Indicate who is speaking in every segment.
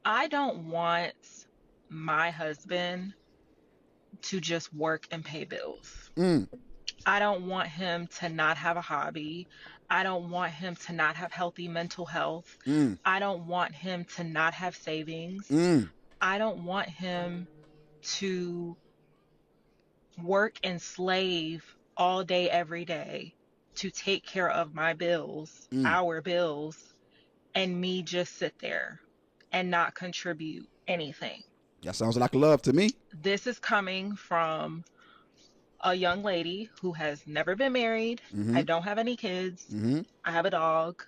Speaker 1: I don't want my husband to just work and pay bills.
Speaker 2: Mm,
Speaker 1: I don't want him to not have a hobby. I don't want him to not have healthy mental health.
Speaker 2: mm,
Speaker 1: I don't want him to not have savings.
Speaker 2: mm,
Speaker 1: I don't want him to work and slave all day, every day to take care of my bills,
Speaker 2: mm.
Speaker 1: our bills, and me just sit there and not contribute anything.
Speaker 2: That sounds like love to me.
Speaker 1: This is coming from a young lady who has never been married.
Speaker 2: Mm-hmm.
Speaker 1: I don't have any kids.
Speaker 2: Mm-hmm.
Speaker 1: I have a dog.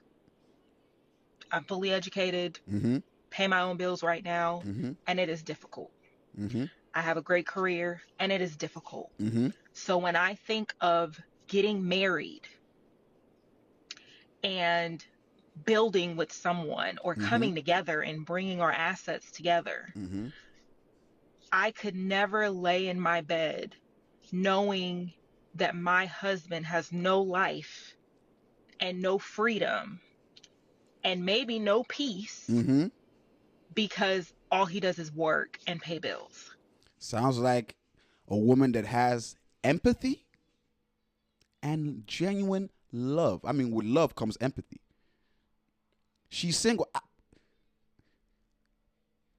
Speaker 1: I'm fully educated,
Speaker 2: Mm-hmm.
Speaker 1: pay my own bills right now,
Speaker 2: Mm-hmm.
Speaker 1: and it is difficult.
Speaker 2: Mm-hmm.
Speaker 1: I have a great career, and it is difficult.
Speaker 2: Mm-hmm.
Speaker 1: So when I think of getting married and building with someone or
Speaker 2: Mm-hmm.
Speaker 1: coming together and bringing our assets together,
Speaker 2: Mm-hmm.
Speaker 1: I could never lay in my bed knowing that my husband has no life and no freedom and maybe no peace
Speaker 2: Mm-hmm.
Speaker 1: because all he does is work and pay bills.
Speaker 2: Sounds like a woman that has empathy and genuine love. I mean, with love comes empathy. She's single.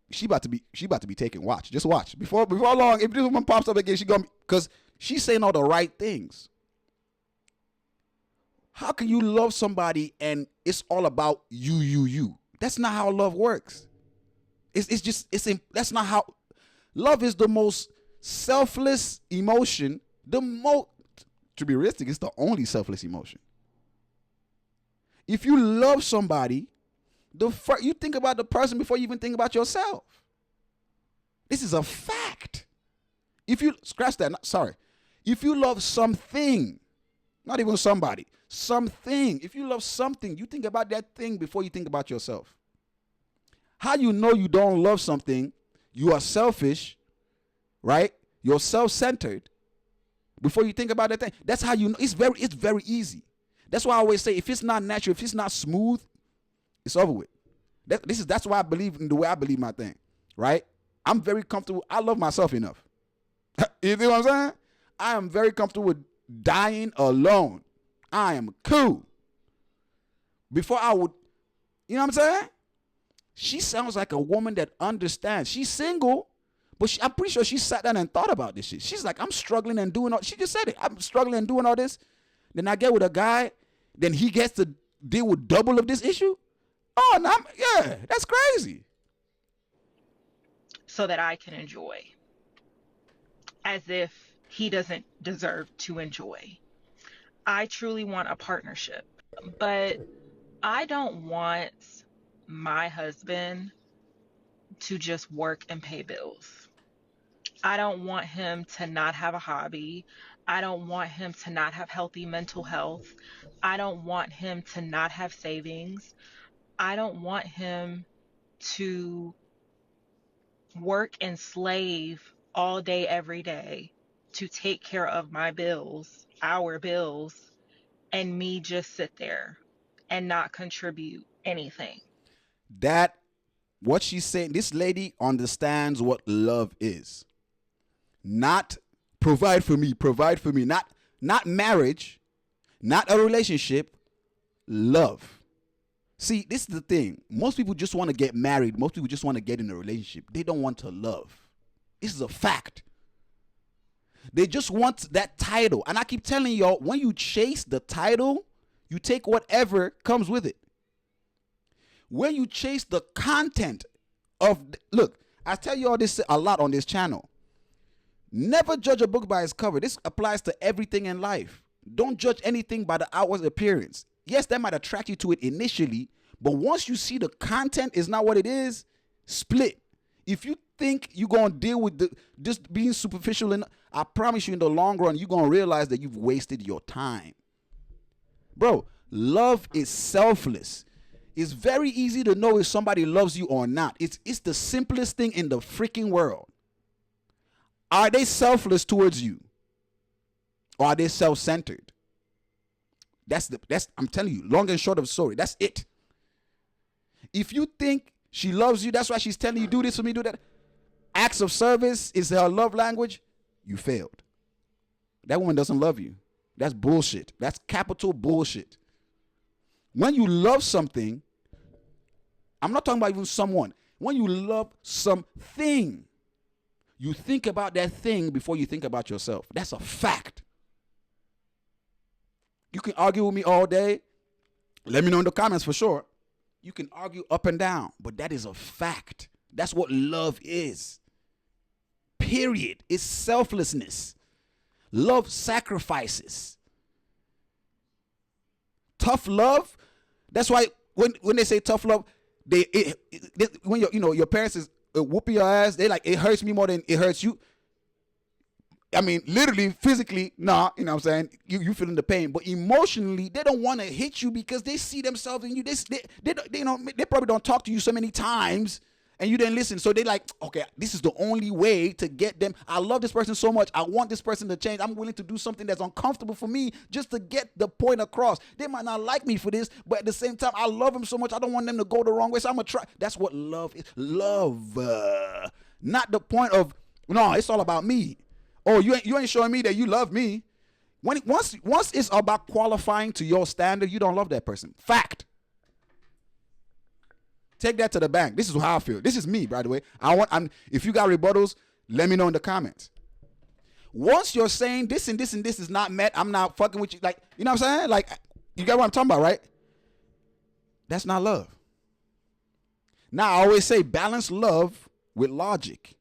Speaker 2: She about to be taken. Watch. Just watch. Before long, if this woman pops up again, she gonna because she's saying all the right things. How can you love somebody and it's all about you? That's not how love works. It's just that's not how love is the most selfless emotion. The most to be realistic, it's the only selfless emotion. If you love somebody, you think about the person before you even think about yourself. This is a fact. If you scratch that, sorry. If you love something, not even somebody, something. If you love something, you think about that thing before you think about yourself. How you know you don't love something, you are selfish, right? You're self-centered before you think about that thing. That's how you know. It's very easy. That's why I always say if it's not natural, if it's not smooth, it's over with. That's why I believe in the way I believe my thing, right? I'm very comfortable. I love myself enough. You see what I'm saying? I am very comfortable with dying alone. I am cool. Before I would, you know what I'm saying? She sounds like a woman that understands. She's single, but I'm pretty sure she sat down and thought about this shit. She's like, I'm struggling and doing all. She just said it. I'm struggling and doing all this. Then I get with a guy. Then he gets to deal with double of this issue. Oh, no, yeah, that's crazy.
Speaker 1: So that I can enjoy, as if he doesn't deserve to enjoy. I truly want a partnership, but I don't want my husband to just work and pay bills. I don't want him to not have a hobby. I don't want him to not have healthy mental health. I don't want him to not have savings. I don't want him to work and slave all day, every day to take care of my bills, our bills, and me just sit there and not contribute anything.
Speaker 2: That what she's saying. This lady understands what love is. Not provide for me. Not marriage, not a relationship. Love. See, this is the thing. Most people just want to get married. Most people just want to get in a relationship. They don't want to love. This is a fact. They just want that title. And I keep telling y'all, when you chase the title, you take whatever comes with it. When you chase the content of, look, I tell you all this a lot on this channel. Never judge a book by its cover. This applies to everything in life. Don't judge anything by the outward appearance. Yes, that might attract you to it initially, but once you see the content is not what it is, split. If you think you're gonna deal with just being superficial, and I promise you, in the long run, you're gonna realize that you've wasted your time, bro. Love is selfless. It's very easy to know if somebody loves you or not. It's the simplest thing in the freaking world. Are they selfless towards you, or are they self-centered? That's I'm telling you, long and short of the story. That's it. If you think She loves you. That's why she's telling you, do this for me, do that. Acts of service is her love language. You failed. That woman doesn't love you. That's bullshit. That's capital bullshit. When you love something, I'm not talking about even someone. When you love something, you think about that thing before you think about yourself. That's a fact. You can argue with me all day. Let me know in the comments for sure. You can argue up and down, but that is a fact. That's what love is. Period. It's selflessness. Love sacrifices. Tough love. That's why when they say tough love, when your parents is whooping your ass, they like, it hurts me more than it hurts you. I mean, literally, physically, nah, you know what I'm saying? You feeling the pain. But emotionally, they don't want to hit you because they see themselves in you. They probably don't talk to you so many times and you didn't listen. So they like, okay, this is the only way to get them. I love this person so much. I want this person to change. I'm willing to do something that's uncomfortable for me just to get the point across. They might not like me for this, but at the same time, I love them so much. I don't want them to go the wrong way. So I'm going to try. That's what love is. Love. Not the point of, no, it's all about me. Oh, you ain't showing me that you love me. Once it's about qualifying to your standard, you don't love that person. Fact. Take that to the bank. This is how I feel. This is me, by the way. If you got rebuttals, let me know in the comments. Once you're saying this and this and this is not met, I'm not fucking with you. Like, you know what I'm saying? Like, you get what I'm talking about, right? That's not love. Now, I always say balance love with logic.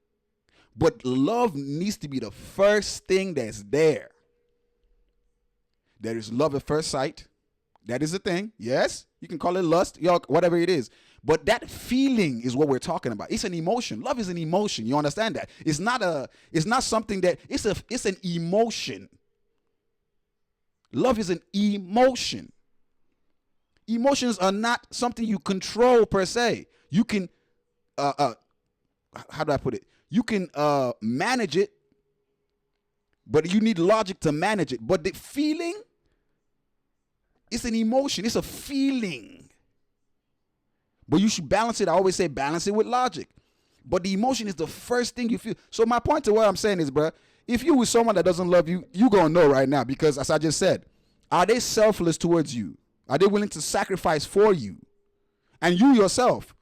Speaker 2: But love needs to be the first thing that's there. There is love at first sight. That is a thing. Yes, you can call it lust, whatever it is. But that feeling is what we're talking about. It's an emotion. Love is an emotion. You understand that? It's not something that it's an emotion. Love is an emotion. Emotions are not something you control per se. You can how do I put it? You can manage it, but you need logic to manage it. But the feeling, it's an emotion. It's a feeling. But you should balance it. I always say balance it with logic. But the emotion is the first thing you feel. So my point to what I'm saying is, bro, if you with someone that doesn't love you, you going to know right now. Because as I just said, are they selfless towards you? Are they willing to sacrifice for you? And you yourself.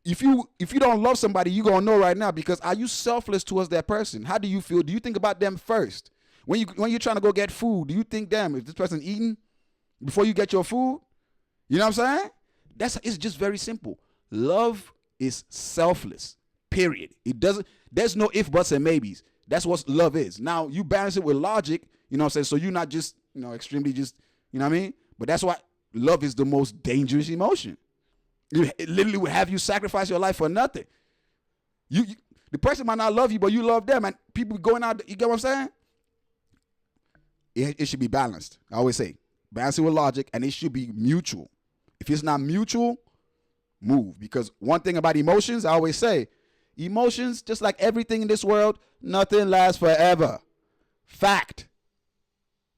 Speaker 2: If you don't love somebody, you're going to know right now, because are you selfless towards that person? How do you feel? Do you think about them first? When you're trying to go get food, do you think, damn, is this person eating before you get your food? You know what I'm saying? It's just very simple. Love is selfless, period. There's no if, buts, and maybes. That's what love is. Now, you balance it with logic, you know what I'm saying? So you're not just, extremely just, you know what I mean? But that's why love is the most dangerous emotion. It literally would have you sacrifice your life for nothing. The person might not love you, but you love them, and people going out. You get what I'm saying? It should be balanced. I always say balance it with logic, and it should be mutual. If it's not mutual, move. Because one thing about emotions, I always say, emotions, just like everything in this world, nothing lasts forever. Fact.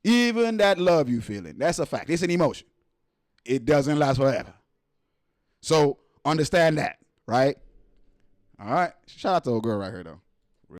Speaker 2: Even that love you feeling, that's a fact. It's an emotion. It doesn't last forever. So understand that, right? All right. Shout out to old girl right here, though.